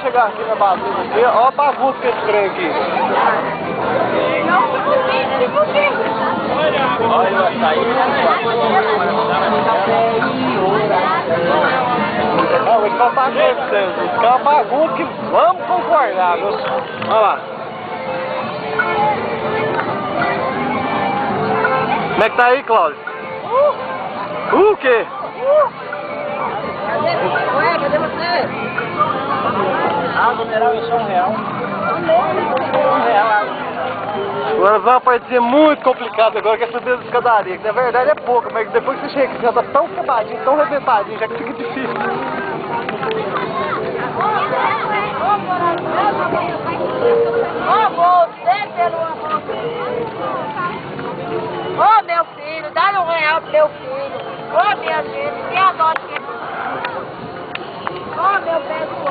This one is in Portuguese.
chegar aqui na bagunça aqui. Ó a bagunça que esse trem aqui. Olha o açaí. Não, vou te falar uma coisa pra vocês. Isso é uma bagunça que vamos concordar, viu? Olha lá. Como é que tá aí, Cláudio? O quê? Ué, cadê você? Água mineral em R$1. R$1. Agora vai parecer muito complicado agora que é subir as escadarias, que na verdade é pouco, mas depois que você chega aqui já tá tão quebradinho, tão arrebentadinho, já que fica difícil. Ô, você pelo amor de Deus. Ô, meu filho, dá R$1 pro meu filho. Ô, minha gente, me adora. Ô, meu pé.